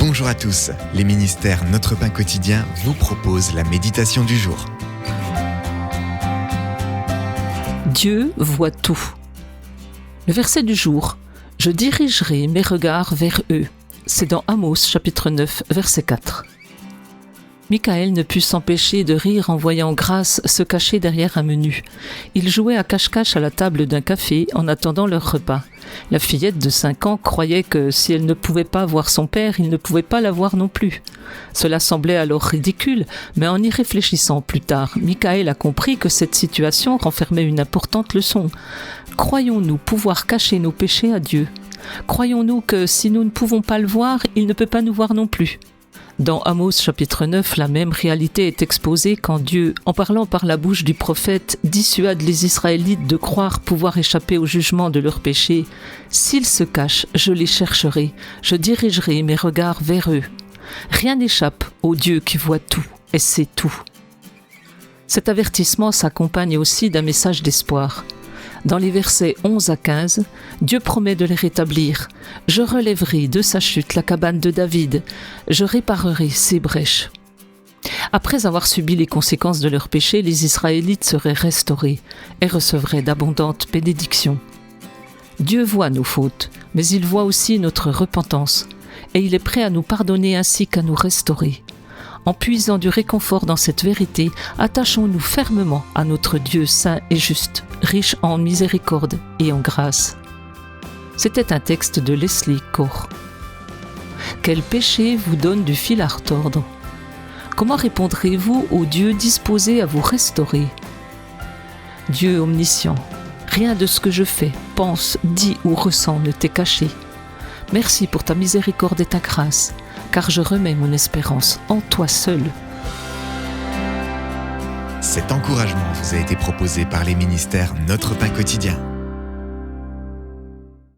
Bonjour à tous, les ministères Notre Pain Quotidien vous proposent la méditation du jour. Dieu voit tout. Le verset du jour, « Je dirigerai mes regards vers eux », c'est dans Amos chapitre 9, verset 4. Michaël ne put s'empêcher de rire en voyant Grace se cacher derrière un menu. Ils jouaient à cache-cache à la table d'un café en attendant leur repas. La fillette de 5 ans croyait que si elle ne pouvait pas voir son père, il ne pouvait pas la voir non plus. Cela semblait alors ridicule, mais en y réfléchissant plus tard, Michaël a compris que cette situation renfermait une importante leçon. Croyons-nous pouvoir cacher nos péchés à Dieu ? Croyons-nous que si nous ne pouvons pas le voir, il ne peut pas nous voir non plus ? Dans Amos chapitre 9, la même réalité est exposée quand Dieu, en parlant par la bouche du prophète, dissuade les Israélites de croire pouvoir échapper au jugement de leurs péchés. « S'ils se cachent, je les chercherai, je dirigerai mes regards vers eux. » Rien n'échappe au Dieu qui voit tout et sait tout. Cet avertissement s'accompagne aussi d'un message d'espoir. Dans les versets 11 à 15, Dieu promet de les rétablir. « Je relèverai de sa chute la cabane de David, je réparerai ses brèches. » Après avoir subi les conséquences de leurs péchés, les Israélites seraient restaurés et recevraient d'abondantes bénédictions. Dieu voit nos fautes, mais il voit aussi notre repentance, et il est prêt à nous pardonner ainsi qu'à nous restaurer. En puisant du réconfort dans cette vérité, attachons-nous fermement à notre Dieu saint et juste, riche en miséricorde et en grâce. C'était un texte de Leslie Kaur. Quel péché vous donne du fil à retordre ? Comment répondrez-vous au Dieu disposé à vous restaurer ? Dieu omniscient, rien de ce que je fais, pense, dis ou ressens ne t'est caché. Merci pour ta miséricorde et ta grâce, car je remets mon espérance en toi seul. Cet encouragement vous a été proposé par les ministères Notre Pain Quotidien.